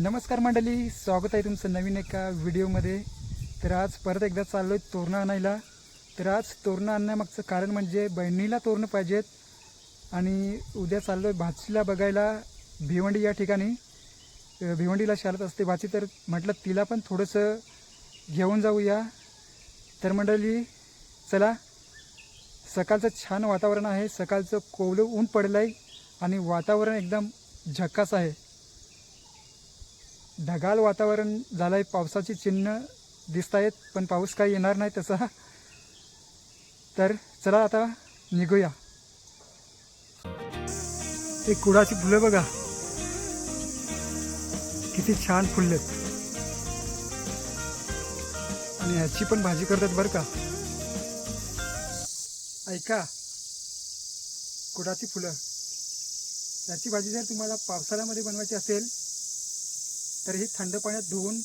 नमस्कार मंडळी, स्वागत आहे तुमचं नवीन एका व्हिडिओमध्ये. तर आज परत एकदा चाललो आहे तोरणं आणायला. तर आज तोरणं आणण्यामागचं कारण म्हणजे बहिणीला तोरणं पाहिजेत आणि उद्या चाललो आहे भाचीला बघायला भिवंडी या ठिकाणी. भिवंडीला शाळेत असते भाची, तर म्हटलं तिला पण थोडंसं घेऊन जाऊया. तर मंडळी चला, सकाळचं छान वातावरण आहे, सकाळचं कोवळं ऊन पडलं आहे आणि वातावरण एकदम झकास आहे. ढगाळ वातावरण झालं आहे, पावसाची चिन्ह दिसत आहेत पण पाऊस काही येणार नाही तसा. तर चला आता निघूया. ते कुडाची फुलं बघा किती छान फुललेत आणि ह्याची पण भाजी करतात बरं का. ऐका, कुडाची फुलं याची भाजी जर तुम्हाला पावसाळ्यामध्ये बनवायची असेल तर ही थंड पाण्यात धुवून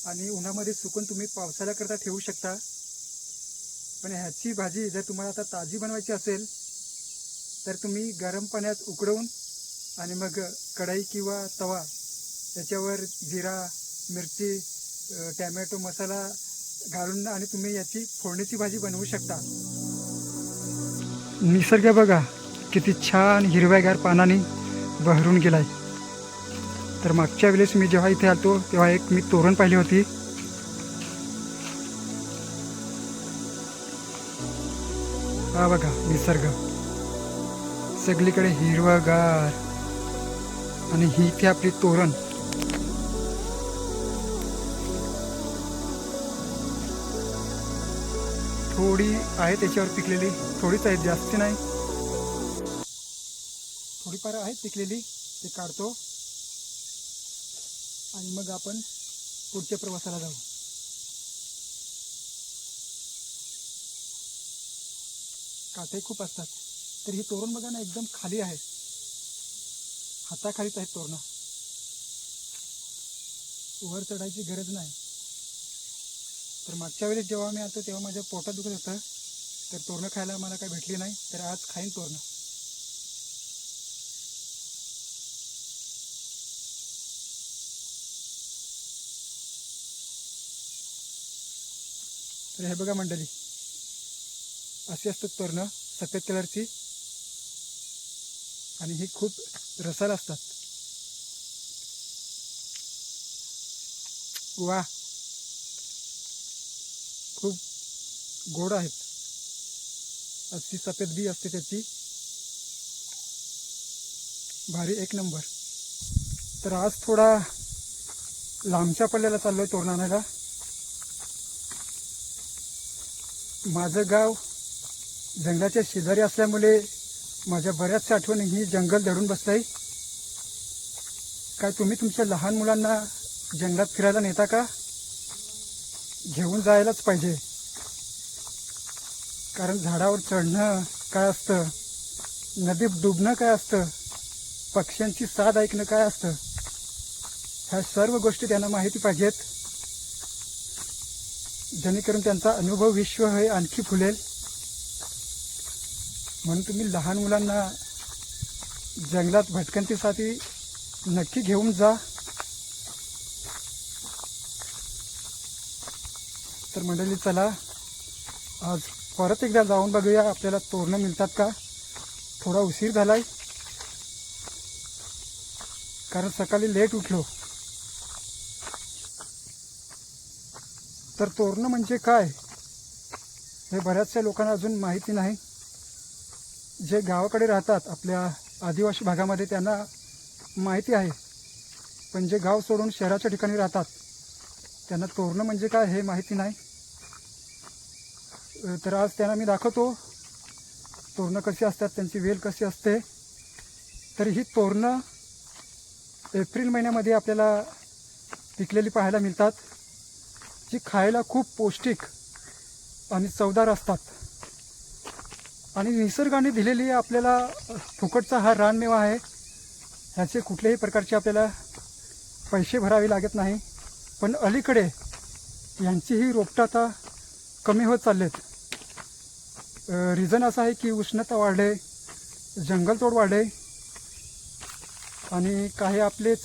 आणि उन्हामध्ये सुकून तुम्ही पावसाळ्याकरता ठेवू शकता. पण ह्याची भाजी जर तुम्हाला आता ताजी बनवायची असेल तर तुम्ही गरम पाण्यात उकळवून आणि मग कढई किंवा तवा याच्यावर जिरा, मिरची, टॅमॅटो मसाला घालून आणि तुम्ही याची फोडणीची भाजी बनवू शकता. निसर्ग बघा किती छान हिरव्यागार पानाने बहरून गेलाय. तर मागच्या वेळेस मी जेव्हा इथे आलतो तेव्हा एक मी तोरण पाहिली होती. हा बघा निसर्ग, सगळीकडे हिरवगार आणि ही इथे आपली तोरण. थोडी आहे त्याच्यावर पिकलेली, थोडीच आहे, जास्ती नाही, थोडीफार आहे पिकलेली. ते काढतो आणि मग आपण पुढच्या प्रवासाला जाऊ. काटे खूप असतात. तर ही तोरण बघा ना, एकदम खाली आहे, हाताखालीच आहेत तोरणं, वर चढायची गरज नाही. तर मागच्या वेळेस जेव्हा मी आलो तेव्हा माझ्या पोटात दुखत होतं, तर तोरणं खायला मला काही भेटली नाही. तर आज खाईन तोरणं. तर हे बघा मंडळी, अशी असतात तोरणं सफेद कलरची आणि ही खूप रसाळ असतात. वा, खूप गोड आहेत. अशी सफेद बी असते त्याची, भारी, एक नंबर. तर आज थोडा लांबच्या पल्ल्याला चाललोय तोरण आणायला. माझं गाव जंगलाच्या शेजारी असल्यामुळे माझ्या बऱ्याचशा आठवणी ही जंगल धरून बसलंय. काय तुम्ही तुमच्या लहान मुलांना जंगलात फिरायला नेता का? घेऊन जायलाच पाहिजे, कारण झाडावर चढणं काय असतं, नदीत डुबणं काय असतं, पक्ष्यांची साद ऐकणं काय असतं, ह्या सर्व गोष्टी त्यांना माहिती पाहिजेत, जेणेकरून त्यांचा अनुभव विश्व हे आणखी फुलेल. म्हणून तुम्ही लहान मुलांना जंगलात भटकंतीसाठी नक्की घेऊन जा. तर मंडळी चला, आज परत एकदा जाऊन बघूया आपल्याला तोरणं मिळतात का. थोडा उशीर झालाय कारण सकाळी लेट उठलो. तर तोरणं म्हणजे काय हे बऱ्याचशा लोकांना अजून माहिती नाही. जे गावाकडे राहतात आपल्या आदिवासी भागामध्ये त्यांना माहिती आहे, पण जे गाव सोडून शहराच्या ठिकाणी राहतात त्यांना तोरणं म्हणजे काय हे माहिती नाही. तर आज त्यांना मी दाखवतो तोरणं कशी असतात, त्यांची वेल कशी असते. तर ही तोरणं एप्रिल महिन्यामध्ये आपल्याला पिकलेली पाहायला मिळतात, जी खायला खूप पौष्टिक आणि चवदार असतात. आणि निसर्गाने दिलेली आपल्याला फुकटचा हा रानमेवा आहे. ह्याचे कुठल्याही प्रकारचे आपल्याला पैसे भरावे लागत नाही. पण अलीकडे यांचीही रोपटं कमी होत चाललेत. रिझन असं आहे की उष्णता वाढले, जंगलतोड वाढले आणि काही आपलेच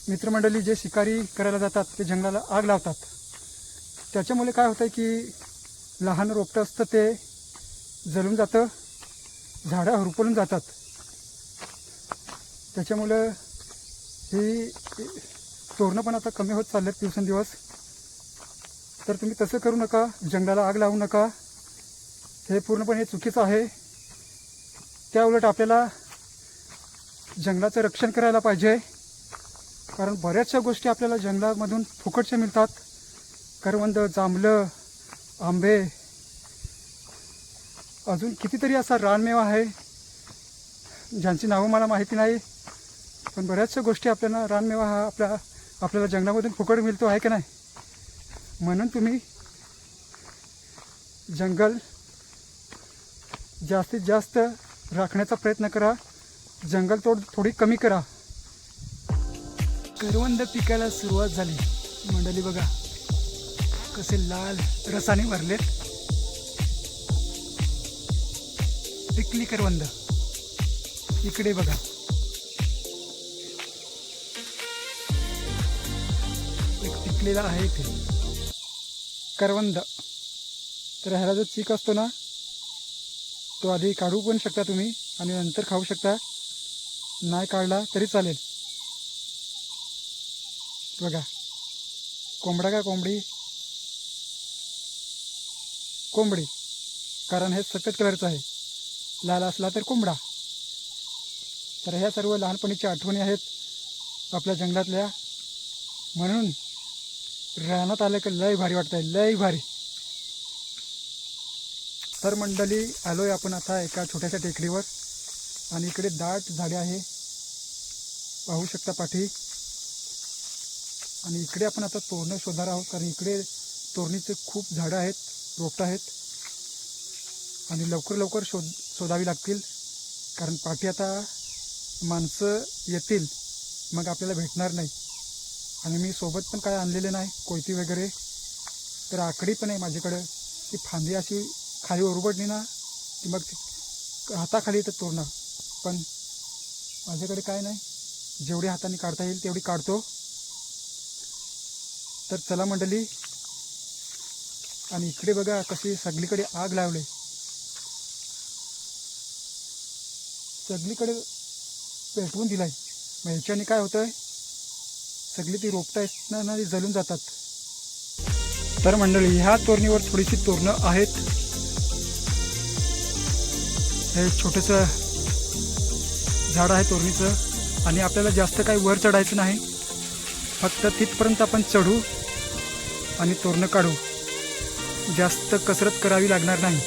मित्रमंडळी जे शिकारी करायला जातात ते जंगलाला आग लावतात. त्याच्यामुळे काय होतं की लहान रोपटं असतं ते जळून जातं, झाडं हुरपळून जातात. त्याच्यामुळं ही तोरणं पण आता कमी होत चाललेत दिवसेंदिवस. तर तुम्ही तसं करू नका, जंगलाला आग लावू नका. हे पूर्णपणे चुकीचं आहे. त्या उलट आपल्याला जंगलाचं रक्षण करायला पाहिजे, कारण बऱ्याचशा गोष्टी आपल्याला जंगलामधून फुकटच्या मिळतात. करवंद, जांभळं, आंबे, अजून कितीतरी असा रानमेवा आहे ज्यांची नावं मला माहिती नाही. पण बऱ्याचशा गोष्टी आपल्याला रानमेवा हा आपल्याला जंगलामधून फुकट मिळतो आहे की नाही. म्हणून तुम्ही जंगल जास्तीत जास्त राखण्याचा प्रयत्न करा, जंगलतोड थोडी कमी करा. करवंद पिकायला सुरुवात झाली. मंडळी बघा कसे लाल रसाने भरलेत. पिकली करवंद इकडे बघा. एक पिकलेला आहे ते करवंद. तर ह्याला जो चीक असतो ना तो आधी काढू पण शकता तुम्ही आणि नंतर खाऊ शकता. नाही काढला तरी चालेल. बघा कोंबडा का कोंबडी, कोंबडी, कारण हे सफेद कलरचं आहे. लाल असला तर कोंबडा. तर ह्या सर्व लहानपणीच्या आठवणी आहेत आपल्या जंगलातल्या. म्हणून रानात आलं की लय भारी वाटतंय, लय भारी. तर मंडळी आलोय आपण आता एका छोट्याशा टेकडीवर आणि इकडे दाट झाडे आहे, पाहू शकता पाठी. आणि इकडे आपण आता तोरणं शोधणार आहोत, कारण इकडे तोरणीचे खूप झाडं आहेत, रोपटं आहेत आणि लवकर लवकर शोधावी लागतील. कारण पाठी आता माणसं येतील मग आपल्याला भेटणार नाही. आणि मी सोबत पण काय आणलेले नाही, कोयती वगैरे. तर आकडी पण आहे माझ्याकडं. ती फांदी अशी खाली ओरबडली ना की मग ती हाताखाली येतं तोरणं. पण माझ्याकडे काय नाही, जेवढी हाताने काढता येईल तेवढी काढतो. तर चला मंडळी. आणि इकडे बघा कशी सगळीकडे आग लावले, सगळीकडे पेटवून दिलाय. मग ह्याच्याने काय होतंय, सगळी ती रोपटं आहेत ना ती जळून जातात. तर मंडळी ह्या तोरणीवर थोडीशी तोरणं आहेत. हे छोटंसं झाड आहे तोरणीचं आणि आपल्याला जास्त काही वर चढायचं नाही, फक्त तिथपर्यंत आपण चढू आणि तोरणं काढू. जास्त कसरत करावी लागणार नाही,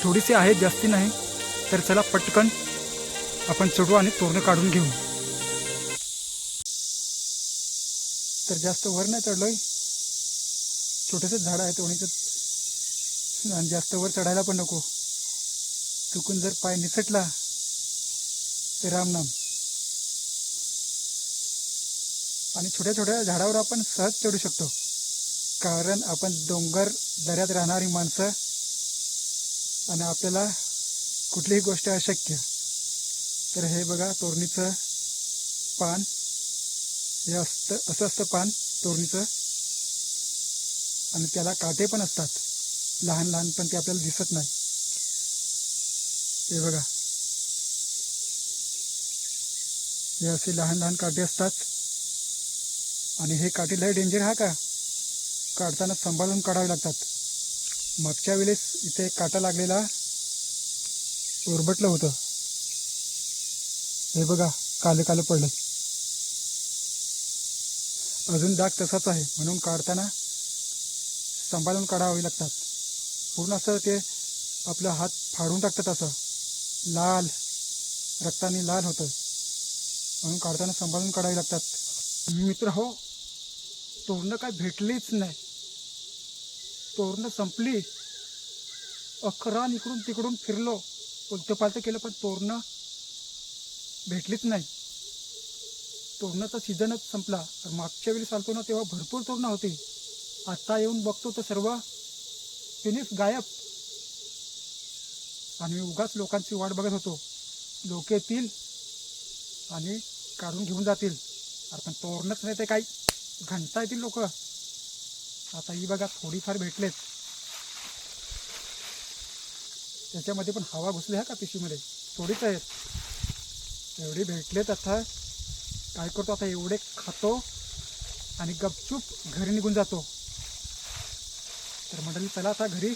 थोडीशी आहे, जास्ती नाही. तर चला पटकन आपण चढू आणि तोरणं काढून घेऊ. तर जास्त वर नाही चढलोय, छोटंसं झाड आहे तोरणीचं आणि जास्त वर चढायला पण नको. चुकून जर पाय निसटला तर रामनाम. आणि छोट्या छोट्या झाडावर आपण सहज चढू शकतो, कारण आपण डोंगर दऱ्यात राहणारी माणसं आणि आपल्याला कुठलीही गोष्ट अशक्य. तर हे बघा तोरणीचं पान, हे असं असतं पान तोरणीचं आणि त्याला काटे पण असतात लहान लहान, पण ते आपल्याला दिसत नाही. हे बघा हे असे लहान लहान काटे असतात आणि हे काटे लय डेंजर हा का, काढताना सांभाळून काढावे लागतात. मागच्या वेळेस इथे एक काटा लागलेला, ओरबटलं होतं. हे बघा कालं कालं पडलं, अजून डाग तसाच आहे. म्हणून काढताना सांभाळून काढावे लागतात. पूर्ण असं ते आपला हात फाडून टाकतात, असं लाल रक्ताने लाल होतं. म्हणून काढताना सांभाळून काढावे लागतात. मित्र हो, तोरणं काय भेटलीच नाही, तोरणं संपली. अकरान इकडून तिकडून फिरलो, उलटं पालटं केलं, पण तोरणं भेटलीच नाही. तोरणाचा सीझनच संपला. तर मागच्या वेळेस आलतो ना तेव्हा भरपूर तोरणं होती. आता येऊन बघतो तर सर्व फिनिश गायब. आणि मी उगाच लोकांची वाट बघत होतो, लोक येतील आणि काढून घेऊन जातील. अरे पण तोरणच नाही ते काही घंटा येतील लोक. आता ही बघा थोडीफार भेटलेत, त्याच्यामध्ये पण हवा घुसली हा का पिशवीमध्ये, थोडीच आहेत. एवढी भेटलेत. आता काय करतो, आता एवढे खातो आणि गपचूप घरी निघून जातो. तर मंडळी चला आता घरी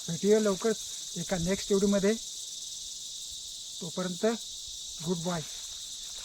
भेटूया लवकर एका नेक्स्ट व्हिडिओमध्ये. तोपर्यंत गुड बाय.